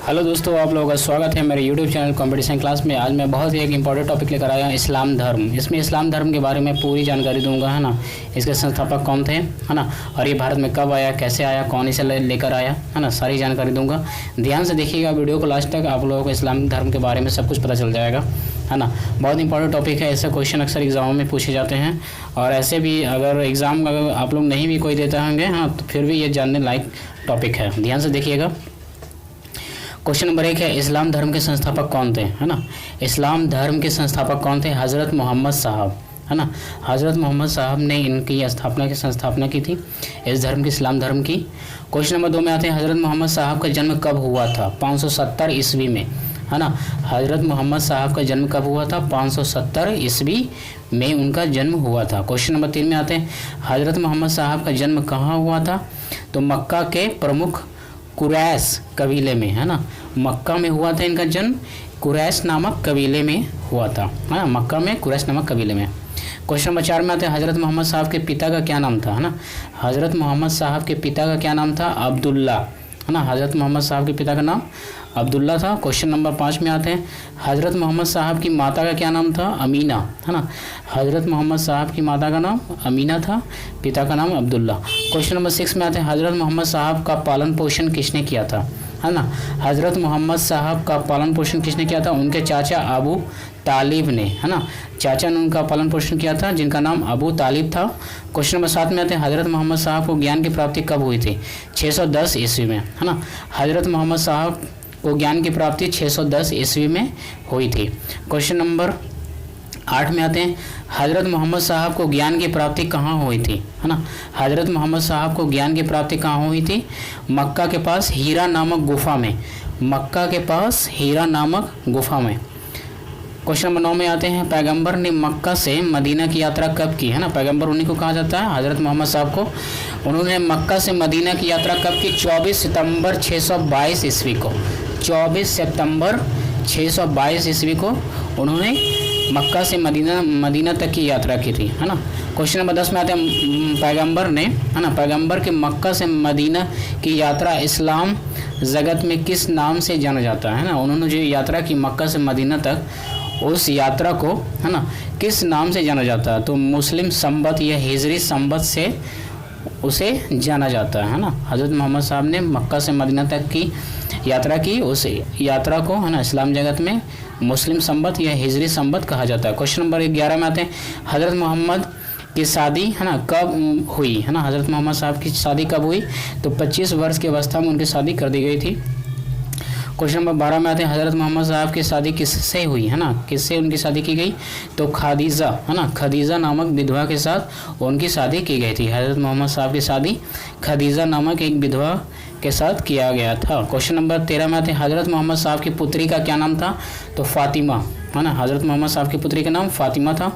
Hello दोस्तों, आप लोगों का स्वागत है मेरे यूट्यूब चैनल कंपटीशन क्लास में। आज मैं बहुत ही एक इंपॉर्टेंट टॉपिक लेकर आया हूँ, इस्लाम धर्म। इसमें इस्लाम धर्म के बारे में पूरी जानकारी दूंगा, है ना। इसके संस्थापक कौन थे, है ना, और ये भारत में कब आया, कैसे आया, कौन इसे लेकर आया, है ना, सारी जानकारी दूंगा। ध्यान से देखिएगा वीडियो को लास्ट तक, आप लोगों को इस्लाम धर्म के बारे में सब कुछ पता चल जाएगा, है ना। बहुत इंपॉर्टेंट टॉपिक है, ऐसे क्वेश्चन अक्सर एग्जामों में पूछे जाते हैं। और ऐसे भी अगर एग्ज़ाम अगर आप लोग नहीं भी कोई देते होंगे, हाँ, तो फिर भी ये जानने लायक टॉपिक है। ध्यान से देखिएगा। क्वेश्चन नंबर 1 है, इस्लाम धर्म के संस्थापक कौन थे, है ना। इस्लाम धर्म के संस्थापक कौन थे? हज़रत मोहम्मद साहब, है ना। हज़रत मोहम्मद साहब ने इनकी संस्थापना की थी, इस धर्म की, इस्लाम धर्म की। क्वेश्चन नंबर 2 में आते हैं, हज़रत मोहम्मद साहब का जन्म कब हुआ था? 570 ईस्वी में, है ना। हज़रत मोहम्मद साहब का जन्म कब हुआ था? 570 ईस्वी में उनका जन्म हुआ था। क्वेश्चन नंबर 3 में आते हैं, हज़रत मोहम्मद साहब का जन्म कहाँ हुआ था? तो मक्का के प्रमुख कुरैश कबीले में, है ना। मक्का में हुआ था इनका जन्म, कुरैश नामक कबीले में हुआ था, है ना। मक्का में कुरैश नामक कबीले में। क्वेश्चन नंबर 4 में आते हैं, हज़रत मोहम्मद साहब के पिता का क्या नाम था, है ना। हज़रत मोहम्मद साहब के पिता का क्या नाम था? अब्दुल्ला, है ना। हज़रत मोहम्मद साहब के पिता का नाम अब्दुल्ला था। क्वेश्चन नंबर 5 में आते हैं, हज़रत मोहम्मद साहब की माता का क्या नाम था? अमीना, है ना। हज़रत मोहम्मद साहब की माता का नाम अमीना था, पिता का नाम अब्दुल्ला। क्वेश्चन नंबर 6 में आते हैं, हज़रत मोहम्मद साहब का पालन पोषण किसने किया था, है ना। हज़रत मोहम्मद साहब का पालन पोषण किसने किया था? उनके चाचा अबू तालिब ने, है ना। चाचा ने उनका पालन पोषण किया था, जिनका नाम अबू तालिब था। क्वेश्चन नंबर 7 में आते हैं, हज़रत मोहम्मद साहब को ज्ञान की प्राप्ति कब हुई थी? 610 ईस्वी में, है ना। हज़रत मोहम्मद साहब को ज्ञान की प्राप्ति 610 ईस्वी में हुई थी। क्वेश्चन नंबर 8 में आते हैं, हज़रत मोहम्मद साहब को ज्ञान की प्राप्ति कहाँ हुई थी, है ना। हज़रत मोहम्मद साहब को ज्ञान की प्राप्ति कहाँ हुई थी? मक्का के पास हीरा नामक गुफा में, मक्का के पास हीरा नामक गुफा में। क्वेश्चन नंबर 9 में आते हैं, पैगंबर ने मक्का से मदीना की यात्रा कब की, है ना। पैगंबर उन्हीं को कहा जाता है, हज़रत मोहम्मद साहब को। उन्होंने मक्का से मदीना की यात्रा कब की? 24 सितंबर 622 ईस्वी को। 24 सितंबर 622 ईस्वी को उन्होंने मक्का से मदीना तक की यात्रा की थी, है ना। क्वेश्चन नंबर 10 में आते हैं, पैगंबर ने, है ना, पैगंबर के मक्का से मदीना की यात्रा इस्लाम जगत में किस नाम से जाना जाता है ना। उन्होंने जो यात्रा की मक्का से मदीना तक, उस यात्रा को, है ना, किस नाम से जाना जाता है? तो मुस्लिम संबत या हिजरी संबत से उसे जाना जाता है ना। हज़रत मोहम्मद साहब ने मक्का से मदीना तक की यात्रा की, उस यात्रा को, है ना, इस्लाम जगत में मुस्लिम संबत या हिजरी संबत कहा जाता है। क्वेश्चन नंबर 11 में आते हैं, हज़रत मोहम्मद की शादी, है ना, कब हुई, है ना। हज़रत मोहम्मद साहब की शादी कब हुई? तो 25 वर्ष की अवस्था में उनकी शादी कर दी गई थी। क्वेश्चन नंबर 12 में आते हैं, हज़रत मोहम्मद साहब की शादी किससे हुई, है ना, किससे उनकी शादी की गई? तो खदीजा, है ना, खदीजा नामक विधवा के साथ उनकी शादी की गई थी। हज़रत मोहम्मद साहब की शादी खदीजा नामक एक विधवा के साथ किया गया था। क्वेश्चन नंबर 13 में आते हैं, हज़रत मोहम्मद साहब की पुत्री का क्या नाम था? तो फातिमा, है ना। हज़रत मोहम्मद साहब की पुत्री का नाम फातिमा था।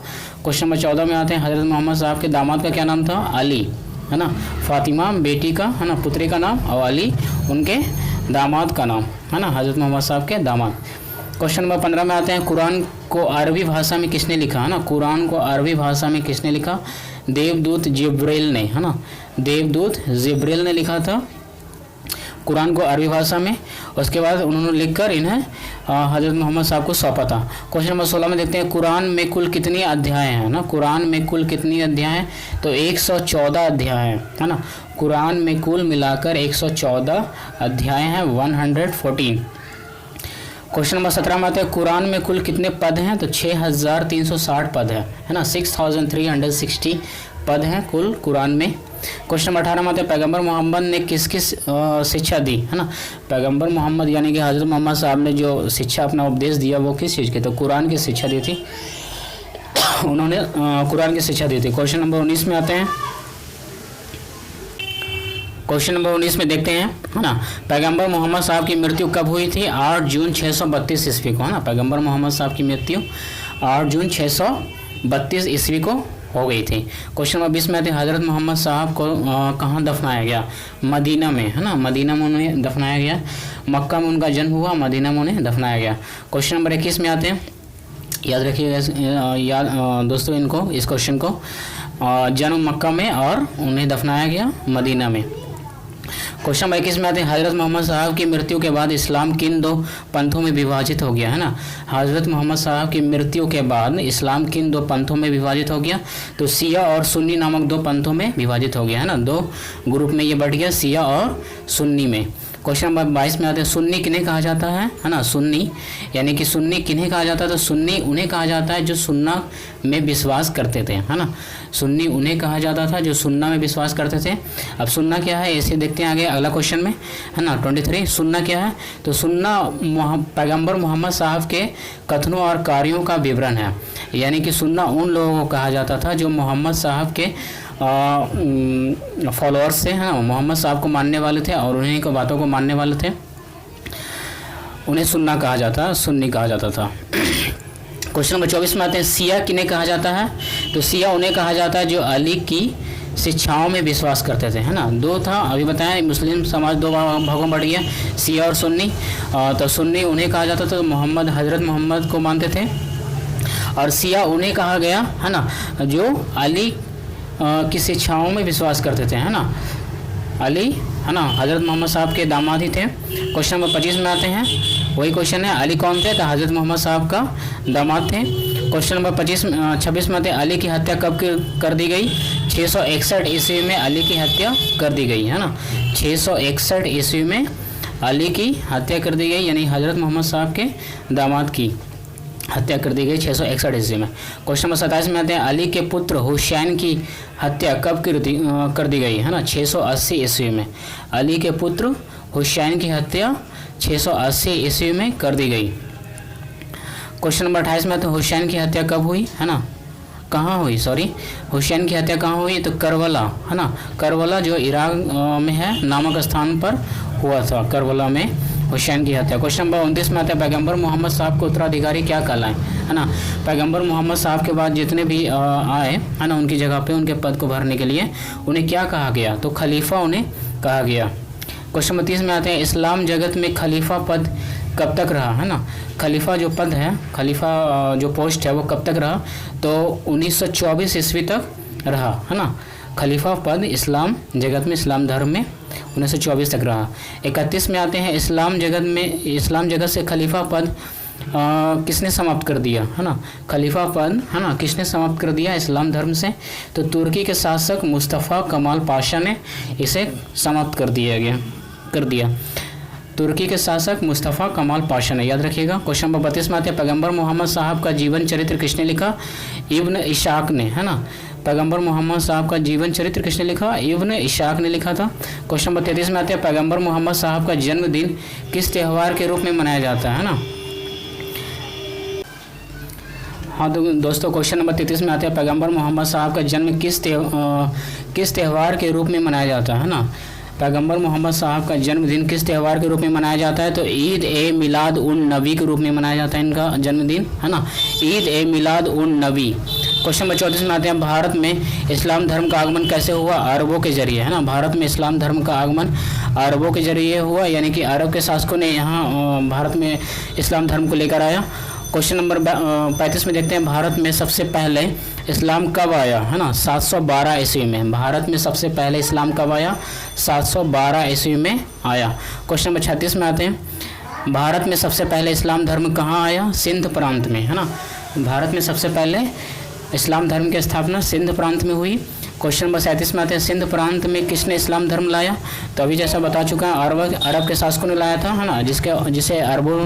क्वेश्चन नंबर 14 में आते हैं, हज़रत मोहम्मद साहब के दामाद का क्या नाम था? अली, है ना। फातिमा बेटी का, है ना, पुत्री का नाम, और अली उनके दामाद का नाम, है ना, हज़रत मोहम्मद साहब के दामाद। क्वेश्चन नंबर 15 में आते हैं, कुरान को अरबी भाषा में किसने लिखा, है ना। कुरान को अरबी भाषा में किसने लिखा? देवदूत जिब्रील ने, है ना। देवदूत जिब्रील ने लिखा था कुरान को अरबी भाषा में। उसके बाद उन्होंने लिखकर इन्हें हज़रत मोहम्मद साहब को सौंपा था। क्वेश्चन नंबर 16 में देखते हैं, कुरान में कुल कितनी अध्याय हैं, ना। कुरान में कुल कितनी अध्याय हैं? तो 114 अध्याय हैं, है ना। कुरान में कुल मिलाकर 114 अध्याय हैं, 114। क्वेश्चन नंबर 17 में आते हैं, कुरान में कुल कितने पद हैं? तो 6360 पद है ना। 6360 पद हैं कुल कुरान में। क्वेश्चन नंबर 18 में आते हैं, पैगंबर मोहम्मद ने किस किस शिक्षा दी, है ना। पैगंबर मोहम्मद यानी कि हज़रत मोहम्मद साहब ने जो शिक्षा, अपना उपदेश दिया, वो किस चीज़ की? तो कुरान की शिक्षा दी थी, उन्होंने कुरान की शिक्षा दी थी। क्वेश्चन नंबर 19 में आते हैं, क्वेश्चन नंबर 19 में देखते हैं, है ना, पैगंबर मोहम्मद साहब की मृत्यु कब हुई थी? 8 जून 632 ईस्वी को, है ना। पैगंबर मोहम्मद साहब की मृत्यु 8 जून 632 ईस्वी को हो गई थी। क्वेश्चन नंबर 20 में आते हैं, हज़रत मोहम्मद साहब को कहाँ दफनाया गया? मदीना में, है ना। मदीना में उन्हें दफनाया गया। मक्का में उनका जन्म हुआ, मदीना में उन्हें दफनाया गया। क्वेश्चन नंबर 21 में आते हैं, याद रखिएगा दोस्तों इनको, इस क्वेश्चन को, जन्म मक्का में और उन्हें दफनाया गया मदीना में। क्वेश्चन नंबर 21 में आते हैं हज़रत मोहम्मद साहब की मृत्यु के बाद इस्लाम किन दो पंथों में विभाजित हो गया, है ना। हज़रत मोहम्मद साहब की मृत्यु के बाद इस्लाम किन दो पंथों में विभाजित हो गया, तो शिया और सुन्नी नामक दो पंथों में विभाजित हो गया, है ना। दो ग्रुप में ये बढ़ गया, शिया और सुन्नी में। क्वेश्चन नंबर 22 में आते हैं सुन्नी किन्हें कहा जाता है ना। सुन्नी यानी कि सुन्नी किन्हें कहा जाता है, तो सुन्नी उन्हें कहा जाता है जो सुन्ना में विश्वास करते थे, है ना। सुन्नी उन्हें कहा जाता था जो सुन्ना में विश्वास करते थे। अब सुन्ना क्या है ऐसे देखते हैं आगे अगला क्वेश्चन में, है ना। 23 सुन्ना क्या है, तो सुन्ना पैगंबर मोहम्मद साहब के कथनों और कार्यों का विवरण है। यानी कि सुन्ना उन लोगों को कहा जाता था जो मोहम्मद साहब के फॉलोअर्स थे, है ना। मोहम्मद साहब को मानने वाले थे और उन्हीं को बातों को मानने वाले थे, उन्हें सुन्ना कहा जाता, सुन्नी कहा जाता था। क्वेश्चन नंबर 24 में आते हैं शिया किन्हें कहा जाता है, तो शिया उन्हें कहा जाता है जो अली की शिक्षाओं में विश्वास करते थे, है ना। दो था अभी बताया, मुस्लिम समाज दो भागों में बढ़ गया, शिया और सुन्नी। तो सुन्नी उन्हें कहा जाता था मोहम्मद हज़रत मोहम्मद को मानते थे, और शिया उन्हें कहा गया, है ना, जो अली की शिक्षाओं में विश्वास करते थे, है ना। अली, है ना, हज़रत मोहम्मद साहब के दामाद ही थे। क्वेश्चन नंबर 25 में आते हैं, वही क्वेश्चन है अली कौन थे, तो हज़रत मोहम्मद साहब का दामाद थे। क्वेश्चन नंबर 26 में आते हैं अली की हत्या कब कर दी गई, 661 ईस्वी में अली की हत्या कर दी गई, है ना। 661 ईस्वी में अली की हत्या कर दी गई, यानी हज़रत मोहम्मद साहब के दामाद की हत्या कर दी गई 661 ईस्वी में। क्वेश्चन नंबर 27 में आते हैं अली के पुत्र हुसैन की हत्या कब कर दी गई, है ना। 680 ईस्वी में अली के पुत्र हुसैन की हत्या 680 ईस्वी में कर दी गई। क्वेश्चन नंबर 28 में आते हैं हुसैन की हत्या कब हुई, है ना, कहाँ हुई, सॉरी, हुसैन की हत्या कहाँ हुई, तो करबला, है ना। करबला जो इराक में है नामक स्थान पर हुआ था, करबला में हुसैन की हत्या। क्वेश्चन नंबर 29 में आता है पैगंबर मोहम्मद साहब को उत्तराधिकारी क्या कहलाए, है ना। पैगंबर मोहम्मद साहब के बाद जितने भी आए, है ना, उनकी जगह पे उनके पद को भरने के लिए उन्हें क्या कहा गया, तो खलीफा उन्हें कहा गया। क्वेश्चन नंबर 30 में आते हैं इस्लाम जगत में खलीफा पद कब तक रहा, है ना। खलीफा जो पद है, खलीफा जो पोस्ट है वो कब तक रहा, तो 1924 ईस्वी तक रहा, है ना। खलीफा पद इस्लाम जगत में, इस्लाम धर्म में 1924 तक रहा। 31 में आते हैं इस्लाम जगत से खलीफा पद किसने समाप्त कर दिया, है ना। खलीफा पद, है ना, किसने समाप्त कर दिया इस्लाम धर्म से, तो तुर्की के शासक मुस्तफ़ा कमाल पाशा ने इसे समाप्त कर दिया। तुर्की के शासक मुस्तफ़ा कमाल पाशा ने, याद रखिएगा। क्वेश्चन नंबर 32 में आते हैं पैगंबर मोहम्मद साहब का जीवन चरित्र किसने लिखा, इब्न इशाक ने, है ना। पैगंबर मोहम्मद साहब का जीवन चरित्र किसने लिखा, इब्न इशाक ने लिखा था। क्वेश्चन नंबर 33 में आते हैं पैगंबर मोहम्मद साहब का जन्मदिन किस त्यौहार के रूप में मनाया जाता है ना। हाँ तो दोस्तों क्वेश्चन नंबर 33 में आते हैं पैगंबर मोहम्मद साहब का जन्म किस त्यौहार के रूप में मनाया जाता है ना। पैगंबर मोहम्मद साहब का जन्मदिन किस त्यौहार के रूप में मनाया जाता है, तो ईद ए मिलाद उन नबी के रूप में मनाया जाता है इनका जन्मदिन, है ना, ईद ए मिलाद उन नबी। क्वेश्चन नंबर 34 में आते हैं भारत में इस्लाम धर्म का आगमन कैसे हुआ, अरबों के जरिए, है ना। भारत में इस्लाम धर्म का आगमन अरबों के जरिए हुआ, यानी कि अरब के शासकों ने यहाँ भारत में इस्लाम धर्म को लेकर आया। क्वेश्चन नंबर 35 में देखते हैं भारत में सबसे पहले इस्लाम कब आया, है ना, 712 ईस्वी में। भारत में सबसे पहले इस्लाम कब आया, 712 ईस्वी में आया। क्वेश्चन नंबर 36 में आते हैं भारत में सबसे पहले इस्लाम धर्म कहाँ आया, सिंध प्रांत में, है ना। भारत में सबसे पहले इस्लाम धर्म की स्थापना सिंध प्रांत में हुई। क्वेश्चन नंबर 37 में आते हैं सिंध प्रांत में किसने इस्लाम धर्म लाया, तो अभी जैसा बता चुका है अरब के शासकों ने लाया था, है ना, जिसे अरबों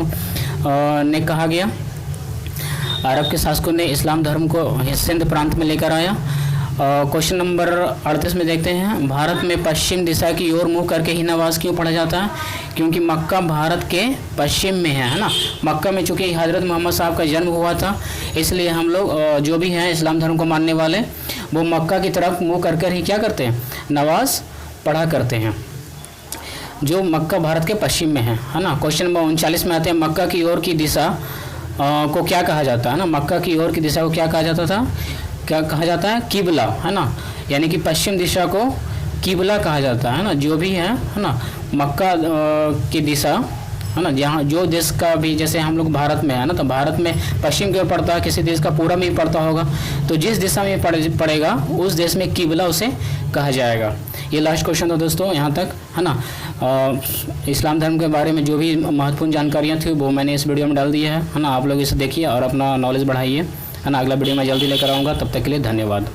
ने कहा गया। अरब के शासकों ने इस्लाम धर्म को सिंध प्रांत में लेकर आया। क्वेश्चन नंबर 38 में देखते हैं भारत में पश्चिम दिशा की ओर मुँह करके ही नमाज क्यों पढ़ा जाता है, क्योंकि मक्का भारत के पश्चिम में है ना। मक्का में चूँकि हज़रत मोहम्मद साहब का जन्म हुआ था, इसलिए हम लोग जो भी हैं इस्लाम धर्म को मानने वाले वो मक्का की तरफ मुँह कर कर ही क्या करते हैं, नमाज पढ़ा करते हैं, जो मक्का भारत के पश्चिम में है ना। क्वेश्चन नंबर 39 में आते हैं मक्का की ओर की दिशा को क्या कहा जाता है ना। मक्का की ओर की दिशा को क्या कहा जाता था, क्या कहा जाता है, किबला, है ना, यानी कि पश्चिम दिशा को किबला कहा जाता है ना। जो भी है ना, मक्का की दिशा, है ना, जहाँ जो देश का भी, जैसे हम लोग भारत में है ना, तो भारत में पश्चिम की ओर पड़ता है, किसी देश का पूरा में ही पड़ता होगा, तो जिस दिशा में पड़ेगा उस देश में किबला उसे कहा जाएगा। ये लास्ट क्वेश्चन था दोस्तों यहाँ तक, है ना। इस्लाम धर्म के बारे में जो भी महत्वपूर्ण जानकारियाँ थी वो मैंने इस वीडियो में डाल दी है ना। आप लोग इसे देखिए और अपना नॉलेज बढ़ाइए, है ना। अगला वीडियो मैं जल्दी लेकर आऊँगा, तब तक के लिए धन्यवाद।